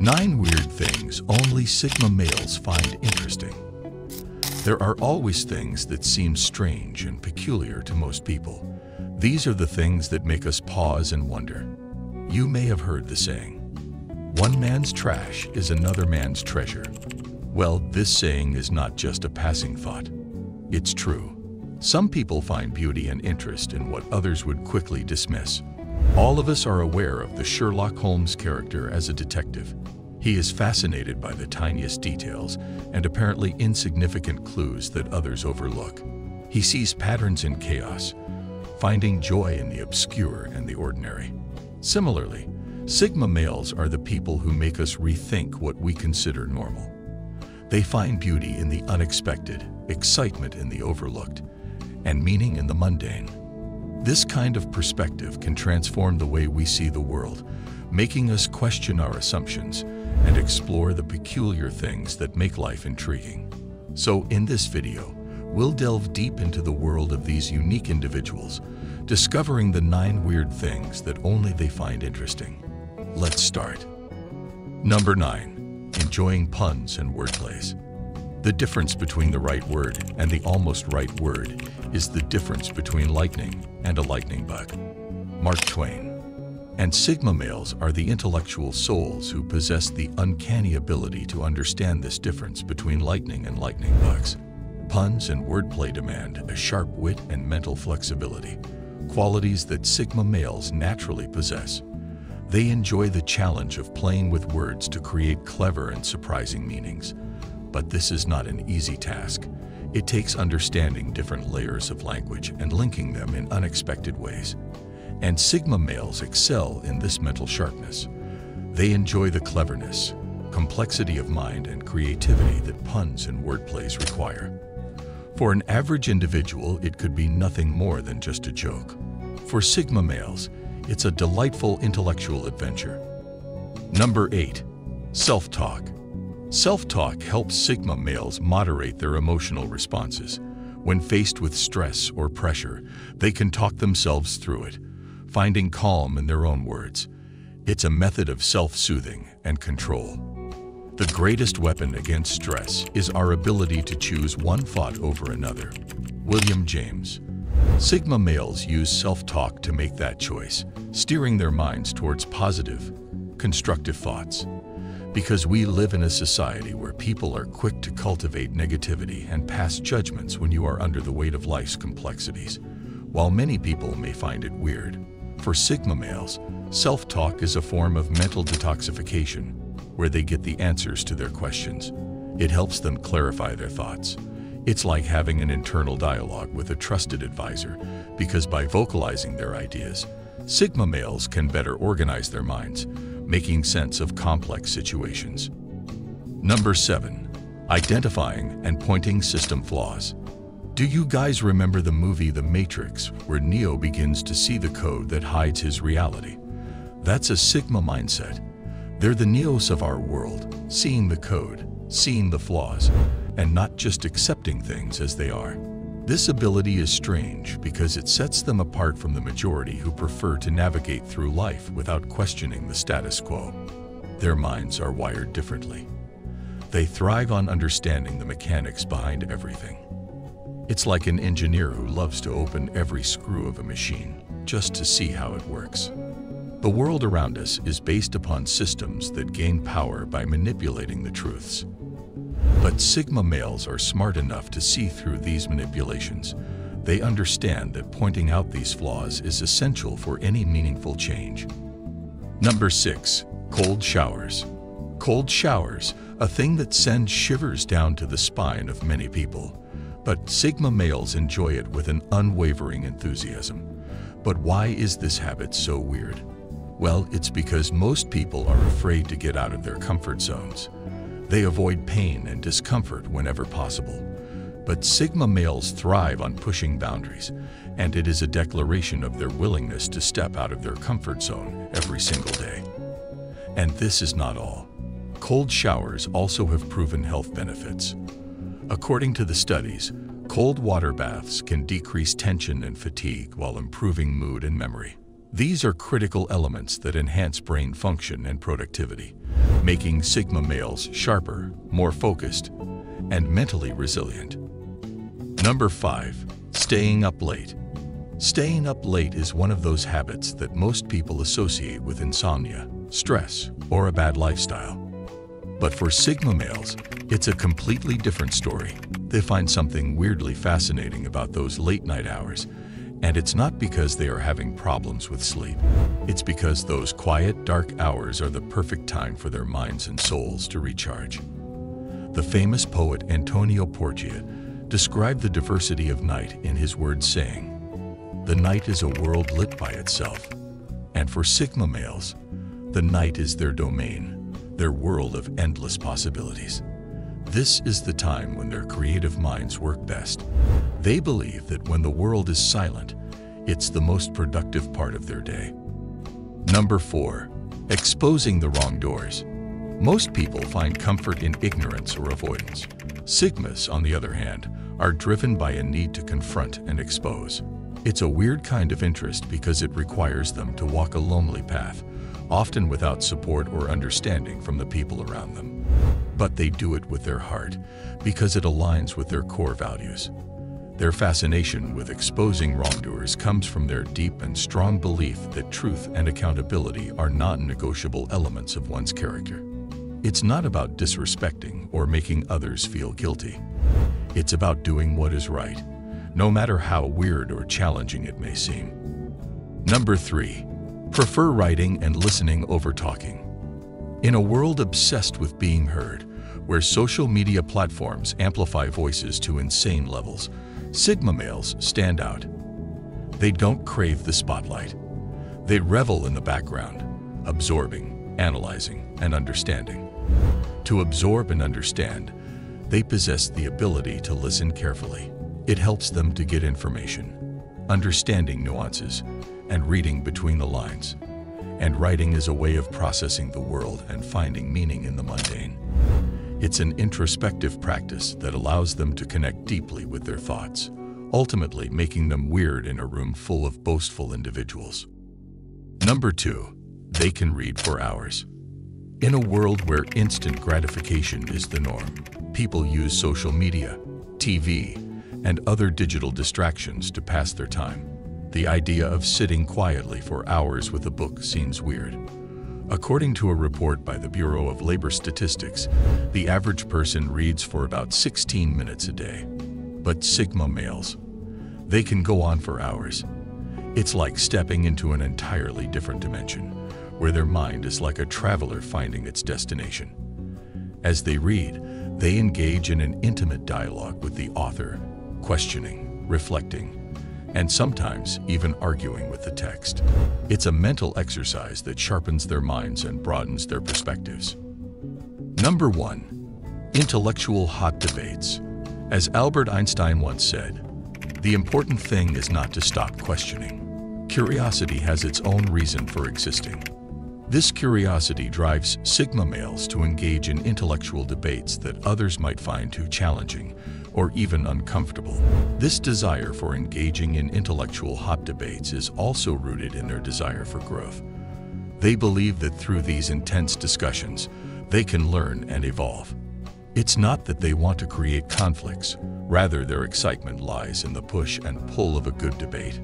9 weird things only Sigma males find interesting. There are always things that seem strange and peculiar to most people. These are the things that make us pause and wonder. You may have heard the saying, "One man's trash is another man's treasure." Well, this saying is not just a passing thought. It's true. Some people find beauty and interest in what others would quickly dismiss. All of us are aware of the Sherlock Holmes character as a detective. He is fascinated by the tiniest details and apparently insignificant clues that others overlook. He sees patterns in chaos, finding joy in the obscure and the ordinary. Similarly, Sigma males are the people who make us rethink what we consider normal. They find beauty in the unexpected, excitement in the overlooked, and meaning in the mundane. This kind of perspective can transform the way we see the world, making us question our assumptions and explore the peculiar things that make life intriguing. So in this video, we'll delve deep into the world of these unique individuals, discovering the 9 weird things that only they find interesting. Let's start. Number 9. Enjoying puns and wordplays. The difference between the right word and the almost right word is the difference between lightning and a lightning bug. Mark Twain. And Sigma males are the intellectual souls who possess the uncanny ability to understand this difference between lightning and lightning bugs. Puns and wordplay demand a sharp wit and mental flexibility, qualities that Sigma males naturally possess. They enjoy the challenge of playing with words to create clever and surprising meanings. But this is not an easy task. It takes understanding different layers of language and linking them in unexpected ways. And Sigma males excel in this mental sharpness. They enjoy the cleverness, complexity of mind, and creativity that puns and wordplays require. For an average individual, it could be nothing more than just a joke. For Sigma males, it's a delightful intellectual adventure. Number 8. Self-talk. Self-talk helps Sigma males moderate their emotional responses. When faced with stress or pressure, they can talk themselves through it, finding calm in their own words. It's a method of self-soothing and control. The greatest weapon against stress is our ability to choose one thought over another. William James. Sigma males use self-talk to make that choice, steering their minds towards positive, constructive thoughts. Because we live in a society where people are quick to cultivate negativity and pass judgments when you are under the weight of life's complexities. While many people may find it weird, for Sigma males, self-talk is a form of mental detoxification, where they get the answers to their questions. It helps them clarify their thoughts. It's like having an internal dialogue with a trusted advisor, because by vocalizing their ideas, Sigma males can better organize their minds, making sense of complex situations. Number 7. Identifying and pointing system flaws. Do you guys remember the movie The Matrix, where Neo begins to see the code that hides his reality? That's a Sigma mindset. They're the Neos of our world, seeing the code, seeing the flaws, and not just accepting things as they are. This ability is strange because it sets them apart from the majority who prefer to navigate through life without questioning the status quo. Their minds are wired differently. They thrive on understanding the mechanics behind everything. It's like an engineer who loves to open every screw of a machine just to see how it works. The world around us is based upon systems that gain power by manipulating the truths. But Sigma males are smart enough to see through these manipulations. They understand that pointing out these flaws is essential for any meaningful change. Number 6. Cold showers. Cold showers, a thing that sends shivers down to the spine of many people. But Sigma males enjoy it with an unwavering enthusiasm. But why is this habit so weird? Well, it's because most people are afraid to get out of their comfort zones. They avoid pain and discomfort whenever possible. But Sigma males thrive on pushing boundaries, and it is a declaration of their willingness to step out of their comfort zone every single day. And this is not all. Cold showers also have proven health benefits. According to the studies, cold water baths can decrease tension and fatigue while improving mood and memory. These are critical elements that enhance brain function and productivity, making Sigma males sharper, more focused, and mentally resilient. Number 5. Staying up late. Staying up late is one of those habits that most people associate with insomnia, stress, or a bad lifestyle. But for Sigma males, it's a completely different story. They find something weirdly fascinating about those late-night hours, and it's not because they are having problems with sleep. It's because those quiet, dark hours are the perfect time for their minds and souls to recharge. The famous poet Antonio Porcia described the diversity of night in his words saying, "The night is a world lit by itself." And for Sigma males, the night is their domain, their world of endless possibilities. This is the time when their creative minds work best. They believe that when the world is silent, it's the most productive part of their day. Number 4. Exposing the wrongdoers. Most people find comfort in ignorance or avoidance. Sigmas, on the other hand, are driven by a need to confront and expose. It's a weird kind of interest because it requires them to walk a lonely path, often without support or understanding from the people around them. But they do it with their heart because it aligns with their core values. Their fascination with exposing wrongdoers comes from their deep and strong belief that truth and accountability are non-negotiable elements of one's character. It's not about disrespecting or making others feel guilty. It's about doing what is right, no matter how weird or challenging it may seem. Number 3. Prefer writing and listening over talking. In a world obsessed with being heard, where social media platforms amplify voices to insane levels, Sigma males stand out. They don't crave the spotlight. They revel in the background, absorbing, analyzing, and understanding. To absorb and understand, they possess the ability to listen carefully. It helps them to get information, understanding nuances, and reading between the lines. And writing is a way of processing the world and finding meaning in the mundane. It's an introspective practice that allows them to connect deeply with their thoughts, ultimately making them weird in a room full of boastful individuals. Number 2. They can read for hours. In a world where instant gratification is the norm, people use social media, TV, and other digital distractions to pass their time. The idea of sitting quietly for hours with a book seems weird. According to a report by the Bureau of Labor Statistics, the average person reads for about 16 minutes a day. But Sigma males, they can go on for hours. It's like stepping into an entirely different dimension, where their mind is like a traveler finding its destination. As they read, they engage in an intimate dialogue with the author, questioning, reflecting, and sometimes even arguing with the text. It's a mental exercise that sharpens their minds and broadens their perspectives. Number 1. Intellectual hot debates. As Albert Einstein once said, "The important thing is not to stop questioning. Curiosity has its own reason for existing." This curiosity drives Sigma males to engage in intellectual debates that others might find too challenging or even uncomfortable. This desire for engaging in intellectual hot debates is also rooted in their desire for growth. They believe that through these intense discussions, they can learn and evolve. It's not that they want to create conflicts, rather their excitement lies in the push and pull of a good debate.